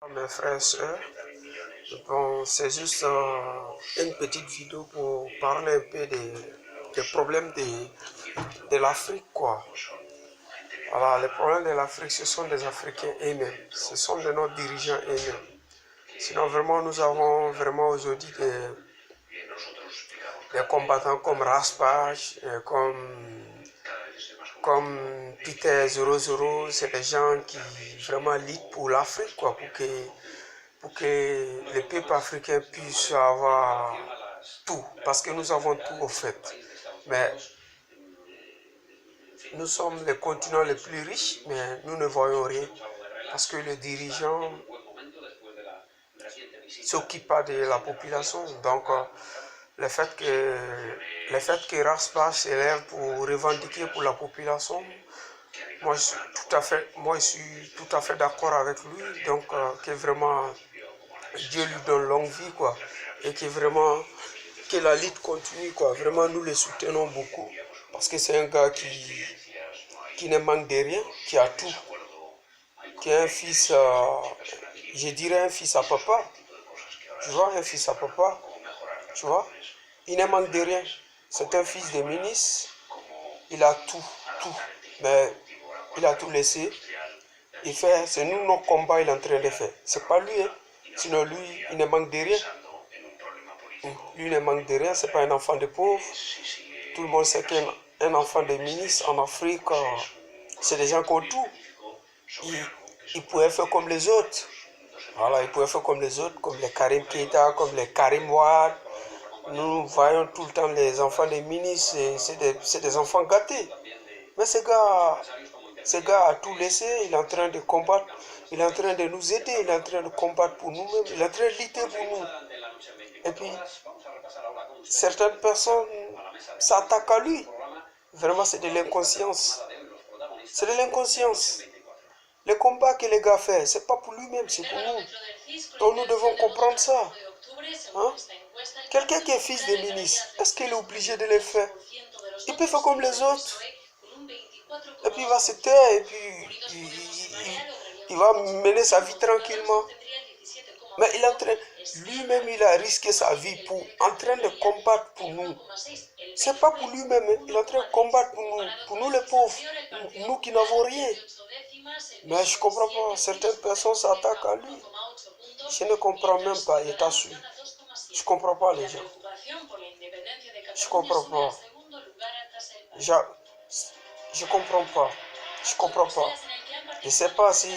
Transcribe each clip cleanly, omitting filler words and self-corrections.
Mes frères et sœurs, bon, c'est juste une petite vidéo pour parler un peu des problèmes de l'Afrique, quoi. Voilà, les problèmes de l'Afrique, ce sont des Africains eux-mêmes, ce sont de nos dirigeants eux-mêmes. Sinon, vraiment, nous avons vraiment aujourd'hui des combattants comme Raspage, comme Peter 00, c'est des gens qui vraiment luttent pour l'Afrique, quoi, pour que les peuples africains puissent avoir tout, parce que nous avons tout au fait. Mais nous sommes les continents les plus riches, mais nous ne voyons rien, parce que les dirigeants ne s'occupent pas de la population. Donc, le fait que Raspa s'élève pour revendiquer pour la population, moi je suis tout à fait d'accord avec lui. Donc, que vraiment Dieu lui donne longue vie, quoi, et que la lutte continue, quoi. Vraiment, nous le soutenons beaucoup, parce que c'est un gars qui ne manque de rien, qui a tout, qui est un fils, je dirais un fils à papa, tu vois, un fils à papa, tu vois, il ne manque de rien. C'est un fils de ministre, il a tout, mais il a tout laissé. C'est nous nos combats il est en train de faire. C'est pas lui, hein. Sinon lui, il ne manque de rien. Lui ne manque de rien, c'est pas un enfant de pauvre. Tout le monde sait qu'un enfant de ministre en Afrique, c'est des gens qui ont tout. Ils pouvaient faire comme les autres. Voilà, ils pouvaient faire comme les autres, comme les Karim Keita, comme les Karim Ouad. Nous voyons tout le temps les enfants des ministres, c'est des enfants gâtés. Mais ce gars a tout laissé, il est en train de combattre, il est en train de nous aider, il est en train de combattre pour nous-mêmes, il est en train de lutter pour nous. Et puis, certaines personnes s'attaquent à lui. Vraiment, c'est de l'inconscience. C'est de l'inconscience. Le combat que les gars font, c'est pas pour lui-même, c'est pour nous. Donc nous devons comprendre ça. Hein? Quelqu'un qui est fils de ministre, est-ce qu'il est obligé de le faire? Il peut faire comme les autres. Et puis il va se taire et puis il va mener sa vie tranquillement. Mais il est en train, lui-même il a risqué sa vie en train de combattre pour nous. C'est pas pour lui-même, hein. Il est en train de combattre pour nous les pauvres, nous qui n'avons rien. Mais je comprends pas, certaines personnes s'attaquent à lui. Je ne comprends même pas, il t'assure. Je comprends pas les gens. Je comprends pas. Je comprends pas. Je comprends pas. Je sais pas si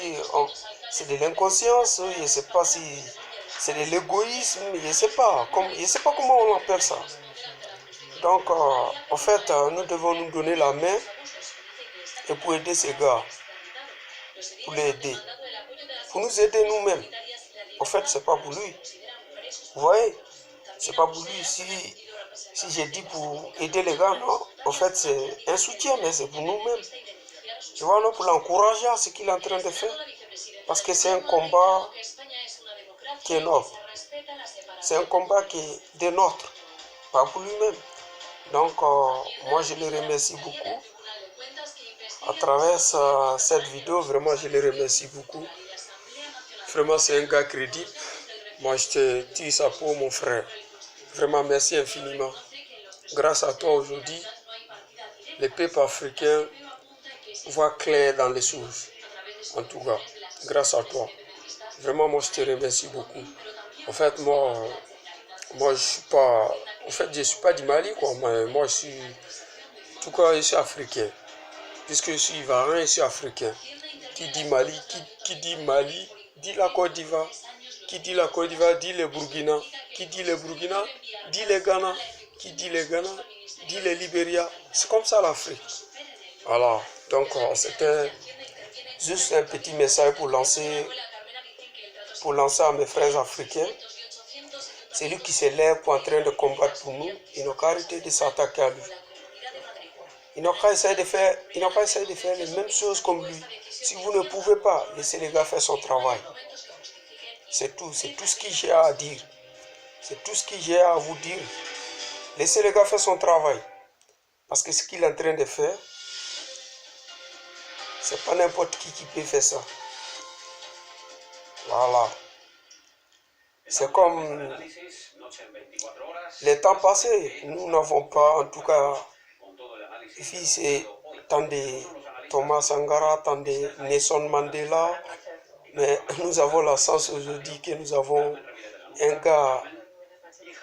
c'est de l'inconscience, je sais pas si c'est de l'égoïsme, je sais pas. Je sais pas comment on appelle ça. Donc, en fait, nous devons nous donner la main et pour aider ces gars, pour les aider, pour nous aider nous-mêmes. En fait, c'est pas pour lui. Vous voyez, c'est pas pour lui. Si j'ai dit pour aider les gars, non. En fait, c'est un soutien, mais c'est pour nous-mêmes. Tu vois, non, pour l'encourager à ce qu'il est en train de faire. Parce que c'est un combat qui est noble. C'est un combat qui est des nôtres, pas pour lui-même. Donc, moi, je le remercie beaucoup. À travers cette vidéo, vraiment, je le remercie beaucoup. Vraiment, c'est un gars crédible. Moi, je te tire ça pour mon frère. Vraiment, merci infiniment. Grâce à toi aujourd'hui, les peuples africains voient clair dans les choses. En tout cas, grâce à toi. Vraiment, moi, je te remercie beaucoup. En fait, moi je suis pas... En fait, je suis pas du Mali, quoi. Mais moi, je suis... En tout cas, je suis africain. Puisque je suis ivoirien, je suis africain. Qui dit Mali, dit la Côte d'Ivoire. Qui dit la Côte d'Ivoire, dit le Burkina. Qui dit le Burkina, dit le Ghana. Qui dit le Ghana, dit le Libéria. C'est comme ça l'Afrique. Voilà. Donc, c'était juste un petit message pour lancer à mes frères africains. C'est lui qui s'élève pour en train de combattre pour nous. Il n'a qu'à arrêter de s'attaquer à lui. Il n'a qu'à essayer de faire les mêmes choses comme lui. Si vous ne pouvez pas, laissez les gars faire son travail. C'est tout ce que j'ai à dire. C'est tout ce que j'ai à vous dire. Laissez les gars faire son travail. Parce que ce qu'il est en train de faire, c'est pas n'importe qui peut faire ça. Voilà. C'est comme les temps passés. Nous n'avons pas, en tout cas, vu ces temps de Thomas Sankara, temps de Nelson Mandela, mais nous avons la chance aujourd'hui que nous avons un gars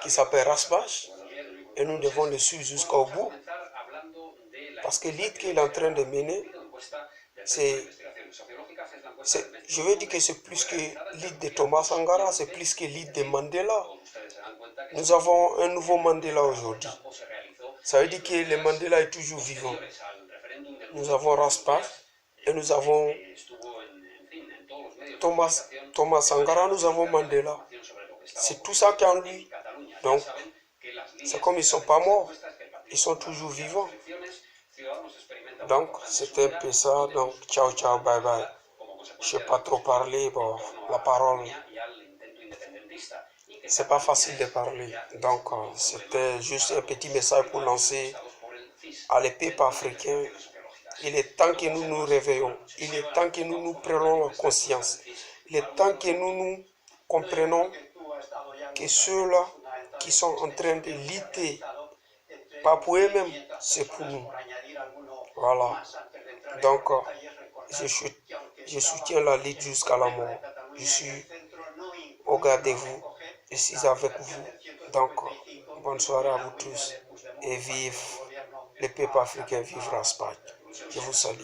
qui s'appelle Rasbach et nous devons le suivre jusqu'au bout parce que l'idée qu'il est en train de mener, je veux dire que c'est plus que l'idée de Thomas Sankara, c'est plus que l'idée de Mandela. Nous avons un nouveau Mandela aujourd'hui. Ça veut dire que le Mandela est toujours vivant. Nous avons Rasbach et nous avons Thomas Sankara, nous avons Mandela. C'est tout ça qui est en lui. Donc, c'est comme ils ne sont pas morts. Ils sont toujours vivants. Donc, c'était un peu ça. Donc, ciao, ciao, bye, bye. Je ne sais pas trop parler. Bon, la parole, c'est pas facile de parler. Donc, c'était juste un petit message pour lancer à les peuples africains. Il est temps que nous nous réveillons. Il est temps que nous nous prenions conscience. Il est temps que nous comprenons que ceux-là qui sont en train de lutter, pas pour eux-mêmes, c'est pour nous. Voilà. Donc, je soutiens la lutte jusqu'à la mort. Je suis au garde de vous. Je suis avec vous. Donc, bonne soirée à vous tous. Et vive le peuple africain, vive Rasbach. Je vous salue.